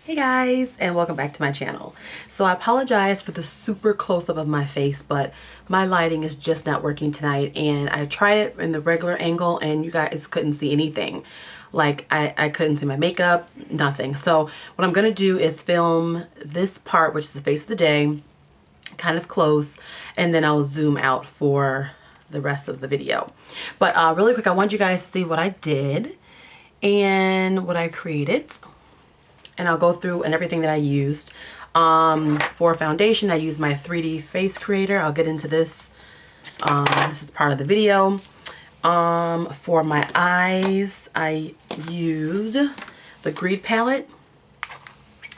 Hey guys, and welcome back to my channel. So I apologize for the super close-up of my face, but my lighting is just not working tonight, and I tried it in the regular angle and you guys couldn't see anything. Like I couldn't see my makeup, nothing. So what I'm gonna do is film this part, which is the face of the day, kind of close, and then I'll zoom out for the rest of the video. But really quick, I want you guys to see what I did and what I created. And I'll go through and everything that I used. For foundation, I used my 3D face creator. I'll get into this. This is part of the video. For my eyes, I used the Greed palette.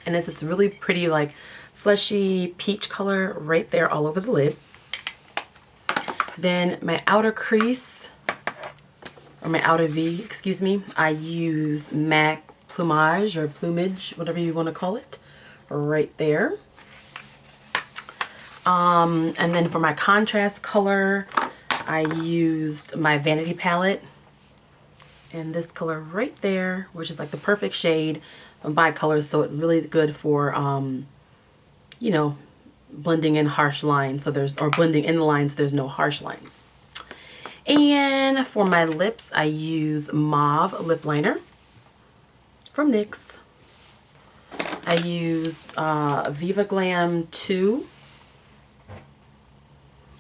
And it's this really pretty, like, fleshy peach color right there all over the lid. Then my outer crease, or my outer V, excuse me, I use MAC plumage or plumage, whatever you want to call it, right there. And then for my contrast color, I used my Vanity palette and this color right there, which is like the perfect shade of my colors, so it's really good for you know, blending in harsh lines, so there's, or blending in the lines so there's no harsh lines. And for my lips, I use Mauve lip liner from NYX. I used Viva Glam 2,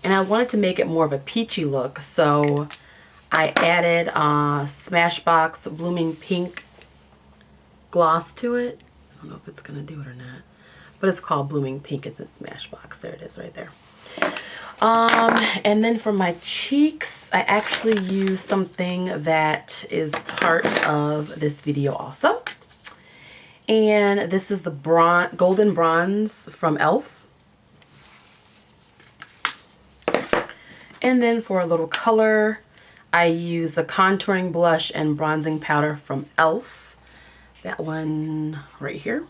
and I wanted to make it more of a peachy look, so I added Smashbox Blooming Pink gloss to it. I don't know if it's gonna do it or not, but it's called Blooming Pink. It's in Smashbox. There it is right there. And then for my cheeks, I actually used something that is part of this video also. And this is the Golden Bronze from e.l.f. And then for a little color, I use the contouring blush and bronzing powder from e.l.f. That one right here.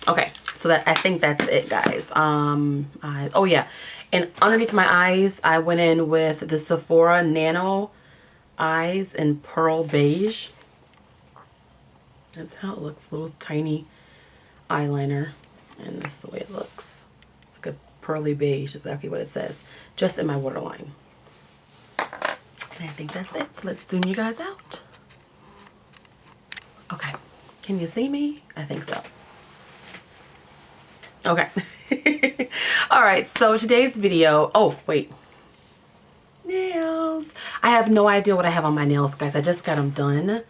Okay, so that, I think that's it, guys. Oh yeah, and underneath my eyes, I went in with the Sephora Nano Eyes in Pearl Beige. That's how it looks, little tiny eyeliner, and that's the way it looks. It's like a pearly beige, exactly what it says, just in my waterline. And I think that's it, so let's zoom you guys out. Okay, can you see me? I think so. Okay. All right, so today's video, oh wait, nails. I have no idea what I have on my nails, guys. I just got them done,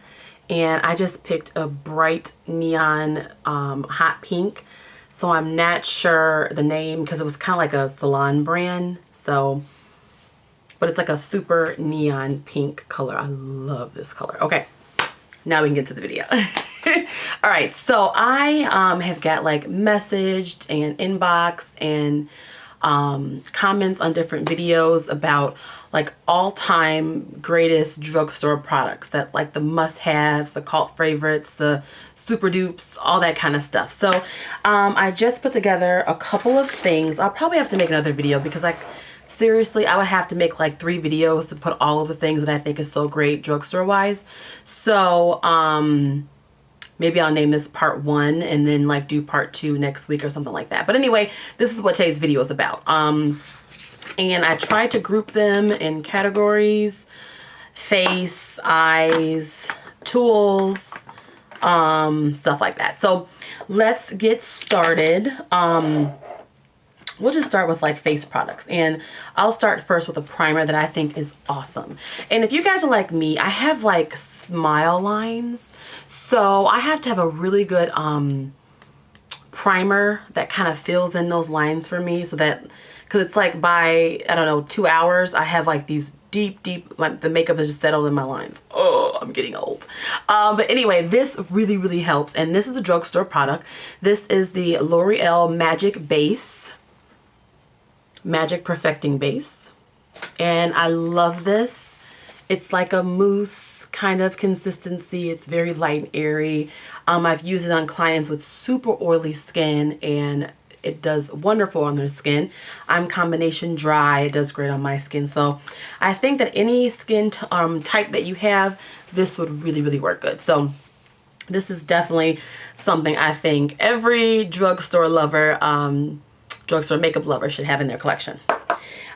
and I just picked a bright neon hot pink, so I'm not sure the name because it was kind of like a salon brand, so, but it's like a super neon pink color. I love this color. Okay, now we can get to the video. All right, so I have got like messaged and inbox and comments on different videos about like all-time greatest drugstore products, that like the must-haves, the cult favorites, the super dupes, all that kind of stuff. So I just put together a couple of things. I'll probably have to make another video because, like, seriously, I would have to make like 3 videos to put all of the things that I think is so great drugstore wise. So maybe I'll name this part 1 and then like do part 2 next week or something like that. But anyway, this is what today's video is about. And I tried to group them in categories: face, eyes, tools, stuff like that. So let's get started. We'll just start with like face products, and I'll start first with a primer that I think is awesome. And if you guys are like me, I have like smile lines, so I have to have a really good primer that kind of fills in those lines for me, so that, because it's like by, I don't know, 2 hours, I have like these deep, like the makeup is just settled in my lines. Oh, I'm getting old. But anyway, this really helps, and this is a drugstore product. This is the L'Oreal Magic Perfecting Base, and I love this. It's like a mousse kind of consistency. It's very light and airy. I've used it on clients with super oily skin, and it does wonderful on their skin. I'm combination dry. It does great on my skin. So I think that any skin type that you have, this would really work good. So This is definitely something I think every drugstore lover, drugstore makeup lover should have in their collection.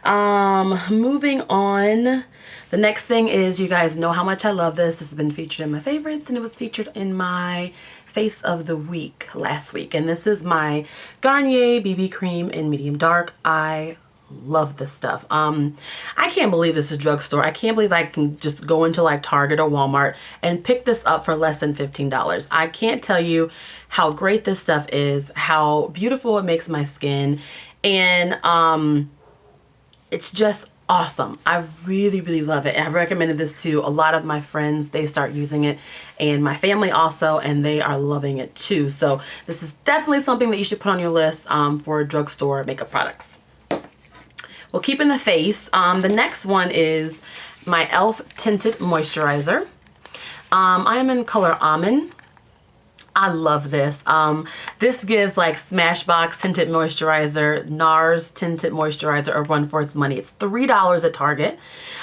Moving on. The next thing is, you guys know how much I love this. This has been featured in my favorites, and it was featured in my face of the week last week. And this is my Garnier BB cream in medium dark. I love this stuff. I can't believe this is drugstore. I can't believe I can just go into like Target or Walmart and pick this up for less than $15. I can't tell you how great this stuff is, how beautiful it makes my skin, and it's just awesome. I really, really love it. And I've recommended this to a lot of my friends. They start using it, and my family also, and they are loving it too. So this is definitely something that you should put on your list for drugstore makeup products. We'll keep in the face. The next one is my e.l.f. Tinted Moisturizer. I am in color Almond. I love this. This gives like Smashbox Tinted Moisturizer, NARS Tinted Moisturizer, or run for its money. It's $3 at Target.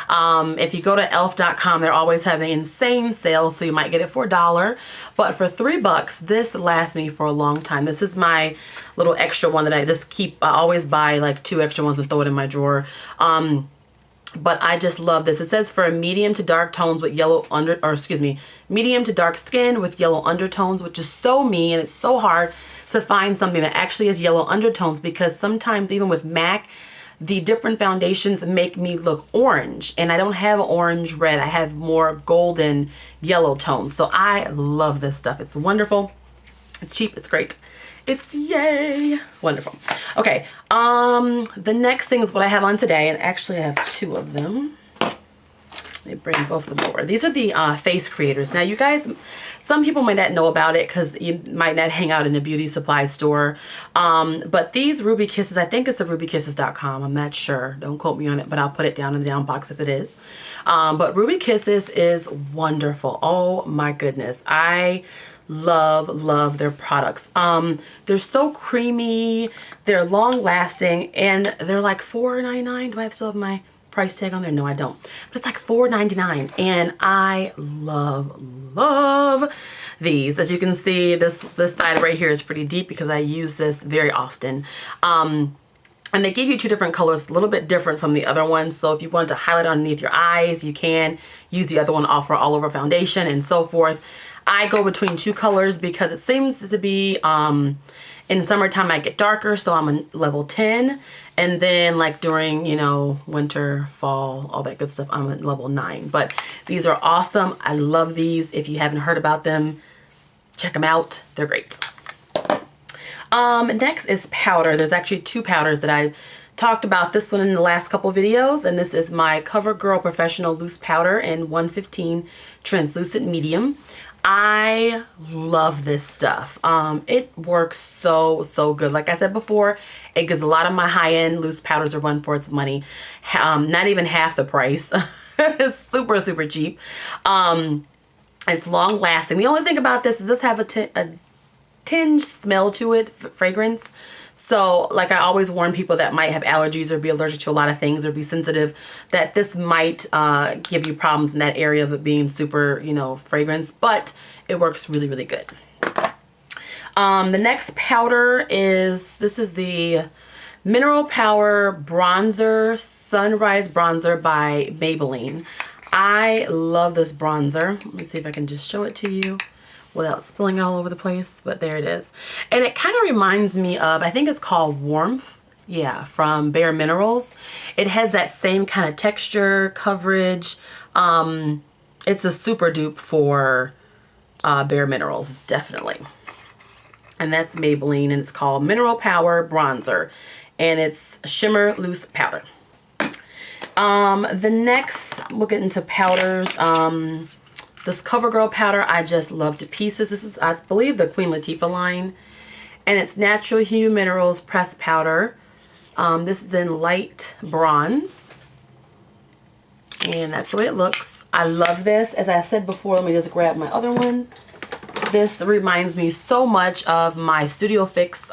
If you go to elf.com, they're always having insane sales, so you might get it for $1. But for $3, this lasts me for a long time. This is my little extra one that I just keep. I always buy like 2 extra ones and throw it in my drawer. But I just love this. It says for medium to dark tones with medium to dark skin with yellow undertones, which is so me, and it's so hard to find something that actually has yellow undertones, because sometimes even with MAC, the different foundations make me look orange, and I don't have orange red. I have more golden yellow tones. So I love this stuff. It's wonderful. It's cheap. It's great. It's yay. Wonderful. Okay. The next thing is what I have on today, and actually I have 2 of them. Let me bring both of them over. These are the face creators. Now, you guys, some people might not know about it because you might not hang out in a beauty supply store. But these Ruby Kisses, I think it's the rubykisses.com. I'm not sure. Don't quote me on it, but I'll put it down in the down box if it is. But Ruby Kisses is wonderful. Oh my goodness. I love their products. They're so creamy, they're long lasting, and they're like $4.99. Do I still have my price tag on there? No, I don't. But it's like $4.99, and I love these. As you can see, this side right here is pretty deep because I use this very often. And they give you 2 different colors, a little bit different from the other ones. So if you want to highlight underneath your eyes, you can use the other one, offer all over foundation and so forth. I go between 2 colors because it seems to be, in summertime I get darker, so I'm a level 10. And then like during, you know, winter, fall, all that good stuff, I'm at level 9. But these are awesome. I love these. If you haven't heard about them, check them out. They're great. Next is powder. There's actually 2 powders that I talked about. This one in the last couple videos, and this is my CoverGirl Professional Loose Powder in 115 Translucent Medium. I love this stuff. It works so good. Like I said before, it gives a lot of my high-end loose powders a run for its money. Not even half the price. It's super cheap. It's long lasting. The only thing about this is this have a tinge smell to it, fragrance. So like I always warn people that might have allergies or be allergic to a lot of things or be sensitive, that this might give you problems in that area of it being super, you know, fragrance, but it works really good. The next powder is, this is the Mineral Power Bronzer Sunrise Bronzer by Maybelline. I love this bronzer. Let me see if I can just show it to you without spilling it all over the place, but there it is. And it kind of reminds me of, I think it's called Warmth, yeah, from Bare Minerals. It has that same kind of texture, coverage. It's a super dupe for Bare Minerals, definitely. And that's Maybelline, and it's called Mineral Power Bronzer, and it's shimmer loose powder. The next, we'll get into powders. This CoverGirl powder I just love to pieces. This is, I believe, the Queen Latifah line. And it's Natural Hue Minerals Pressed Powder. This is in light bronze. And that's the way it looks. I love this. As I said before, let me just grab my other one. This reminds me so much of my Studio Fix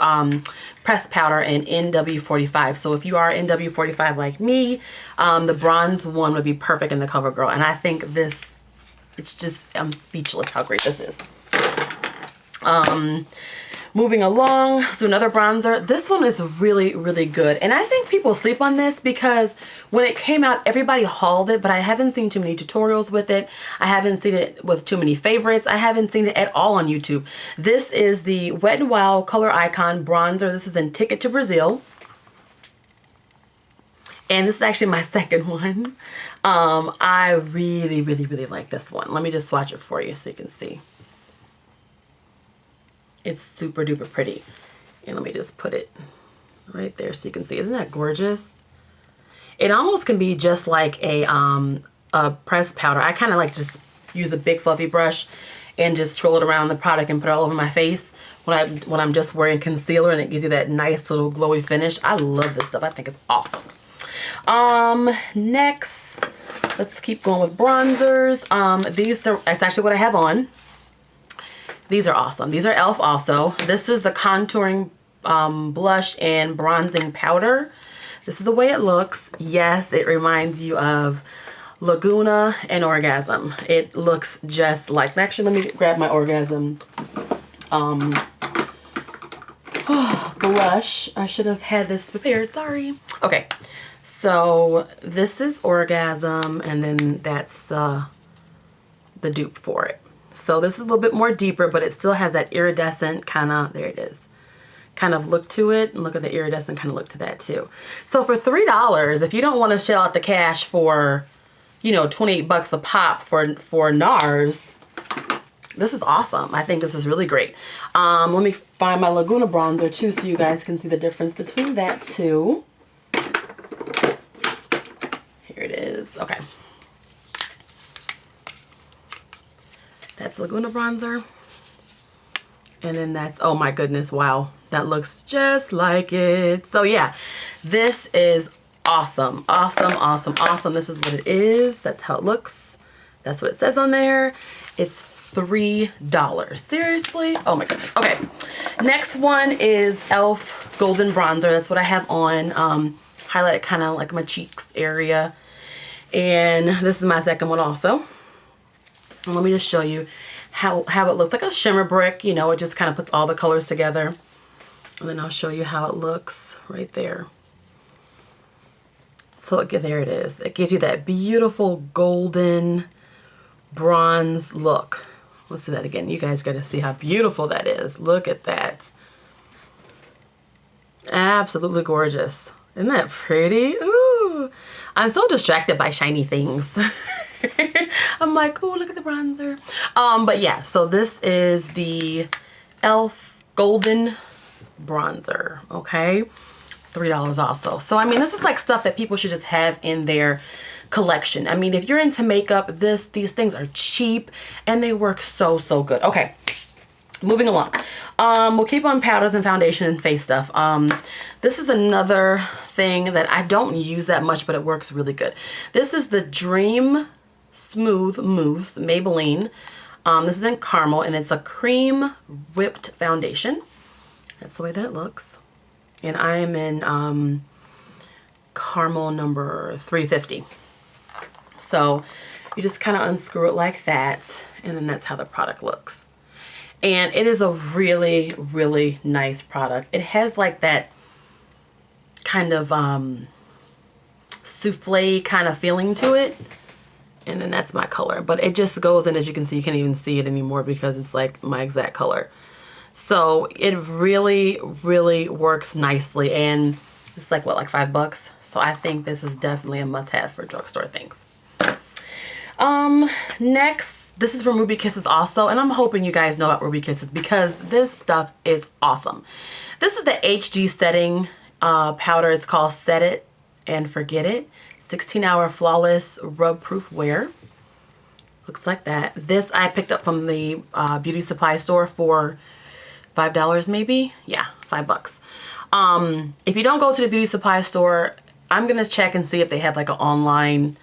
pressed powder in NW45. So if you are NW45 like me, the bronze one would be perfect in the CoverGirl. And I think this, it's just, I'm speechless how great this is. Moving along, let's do another bronzer. This one is really, really good. And I think people sleep on this because when it came out, everybody hauled it, but I haven't seen too many tutorials with it. I haven't seen it with too many favorites. I haven't seen it at all on YouTube. This is the Wet n Wild Color Icon Bronzer. This is in Ticket to Brazil. And this is actually my second one. I really, really, really like this one. Let me just swatch it for you so you can see. It's super duper pretty. And let me just put it right there so you can see. Isn't that gorgeous? It almost can be just like a pressed powder. I kind of like just use a big fluffy brush and just swirl it around the product and put it all over my face when I'm just wearing concealer, and it gives you that nice little glowy finish. I love this stuff. I think it's awesome. Next, let's keep going with bronzers. That's actually what I have on. These are awesome. These are e.l.f. also. This is the contouring blush and bronzing powder. This is the way it looks. Yes, it reminds you of Laguna and Orgasm. It looks just like, actually let me grab my Orgasm blush. I should have had this prepared, sorry. Okay, so this is Orgasm, and then that's the dupe for it. So this is a little bit more deeper, but it still has that iridescent kind of, there it is, kind of look to it. And look at the iridescent kind of look to that too. So for $3, if you don't want to shell out the cash for, you know, 28 bucks a pop for NARS, this is awesome. I think this is really great. Let me find my Laguna bronzer too so you guys can see the difference between that two. Here it is. Okay. That's Laguna bronzer. And then that's, oh my goodness, wow. That looks just like it. So yeah, this is awesome. Awesome, awesome, awesome. This is what it is. That's how it looks. That's what it says on there. It's $3. Seriously? Oh my goodness. Okay. Next one is e.l.f. Golden Bronzer. That's what I have on. Highlight kind of like my cheeks area. And this is my second one also. And let me just show you how it looks like a shimmer brick. You know, it just kind of puts all the colors together. And then I'll show you how it looks right there. So again, there it is. It gives you that beautiful golden bronze look. Let's do that again. You guys got to see how beautiful that is. Look at that. Absolutely gorgeous. Isn't that pretty? Ooh. I'm so distracted by shiny things. I'm like, oh, look at the bronzer. But yeah, so this is the e.l.f. Golden Bronzer, okay? $3 also. So, I mean, this is like stuff that people should just have in their collection. I mean, if you're into makeup, these things are cheap and they work so, so good. Okay, moving along. We'll keep on powders and foundation and face stuff. This is another thing that I don't use that much, but it works really good. This is the Dream Smooth Mousse Maybelline. This is in caramel, and it's a cream whipped foundation. That's the way that it looks. And I am in caramel number 350. So you just kind of unscrew it like that, and then that's how the product looks. And it is a really, really nice product. It has like that kind of souffle kind of feeling to it. And then that's my color. But it just goes in, as you can see, you can't even see it anymore because it's like my exact color. So it really, really works nicely. And it's like, what, like $5? So I think this is definitely a must-have for drugstore things. Next, this is from Ruby Kisses also. And I'm hoping you guys know about Ruby Kisses because this stuff is awesome. This is the HG setting powder. It's called Set It and Forget It. 16-hour flawless rub proof wear. Looks like that. This I picked up from the beauty supply store for $5 maybe. Yeah, $5. If you don't go to the beauty supply store, I'm gonna check and see if they have like an online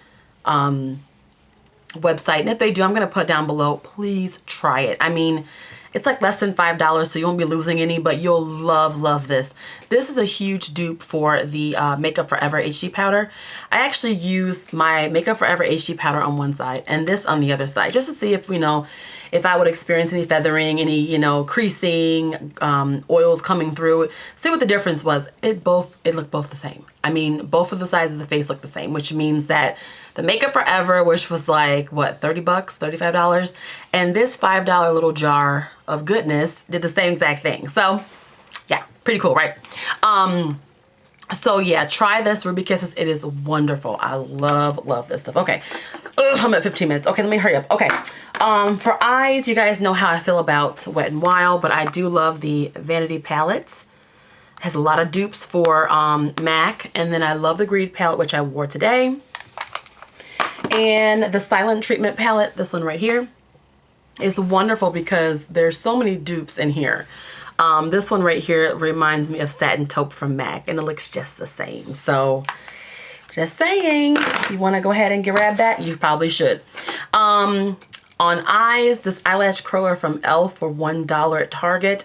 website, and if they do, I'm gonna put down below. Please try it. I mean, it's like less than $5, so you won't be losing any, but you'll love this. This is a huge dupe for the Makeup Forever HD powder. I actually used my Makeup Forever HD powder on one side and this on the other side, just to see if, you know, if I would experience any feathering, any, you know, creasing, oils coming through. See what the difference was. It looked both the same. I mean, both of the sides of the face look the same, which means that the Makeup Forever, which was like, what, 30 bucks, $35, and this $5 little jar of goodness did the same exact thing. So yeah, pretty cool, right? So yeah, try this Ruby Kisses. It is wonderful. I love this stuff. Okay, I'm at 15 minutes. Okay, let me hurry up. Okay, for eyes, you guys know how I feel about Wet n Wild, but I do love the Vanity palettes. Has a lot of dupes for MAC, and then I love the Greed palette, which I wore today. And the Silent Treatment palette, this one right here, is wonderful because there's so many dupes in here. This one right here reminds me of Satin Taupe from MAC, and it looks just the same. So just saying, if you want to go ahead and grab that, you probably should. On eyes, this eyelash curler from e.l.f. for $1 at Target.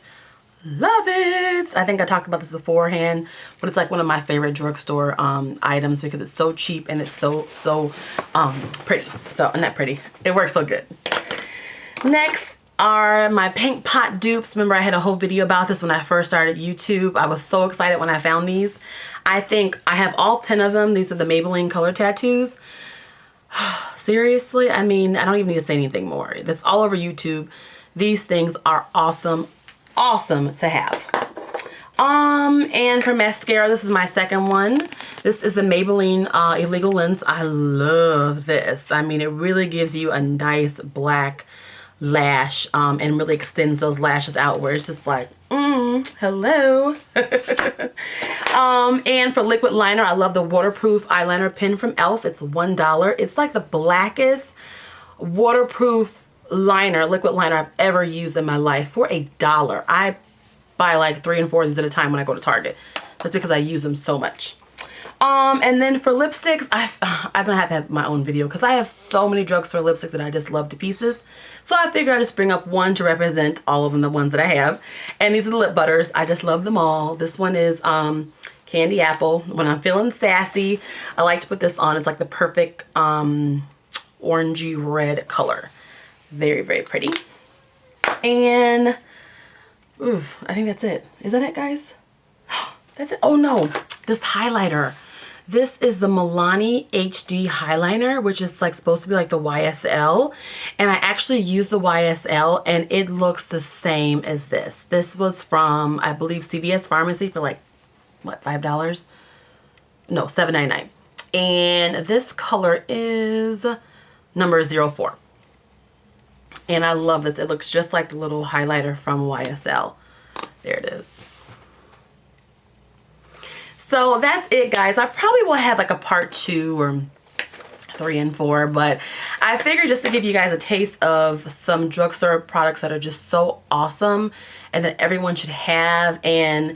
Love it. I think I talked about this beforehand, but it's like one of my favorite drugstore items because it's so cheap and it's so pretty. So, not pretty. It works so good. Next are my Pink Pot dupes. Remember, I had a whole video about this when I first started YouTube. I was so excited when I found these. I think I have all 10 of them. These are the Maybelline Color Tattoos. Seriously, I mean, I don't even need to say anything more. That's all over YouTube. These things are awesome to have. And for mascara, this is my second one. This is the Maybelline Illegal Lens. I love this. I mean, it really gives you a nice black lash and really extends those lashes out where it's just like, hello. And for liquid liner, I love the waterproof eyeliner pen from e.l.f. It's $1. It's like the blackest waterproof liner, liquid liner I've ever used in my life for $1. I buy like 3 and 4 of these at a time when I go to Target. That's because I use them so much. And then for lipsticks, I'm gonna have to have my own video because I have so many drugstore lipsticks that I just love to pieces. So I figured I'd just bring up one to represent all of them, the ones that I have. And these are the lip butters. I just love them all. This one is Candy Apple. When I'm feeling sassy, I like to put this on. It's like the perfect orangey red color. Very, very pretty. And oof, I think that's it. Is that it, guys? That's it. Oh no, this highlighter. This is the Milani HD Highliner, which is like supposed to be like the YSL. And I actually used the YSL and it looks the same as this. This was from, I believe, CVS Pharmacy for like, what, $5? No, $7.99. And this color is number 04. And I love this. It looks just like the little highlighter from YSL. There it is. So that's it, guys. I probably will have like a part 2 or 3 and 4, but I figured just to give you guys a taste of some drugstore products that are just so awesome and that everyone should have, and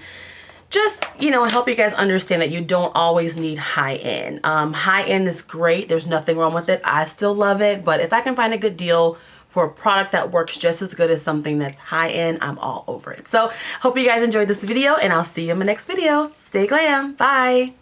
just, you know, help you guys understand that you don't always need high-end. High-end is great. There's nothing wrong with it. I still love it, but if I can find a good deal for a product that works just as good as something that's high-end, I'm all over it. So hope you guys enjoyed this video, and I'll see you in my next video. Stay glam. Bye.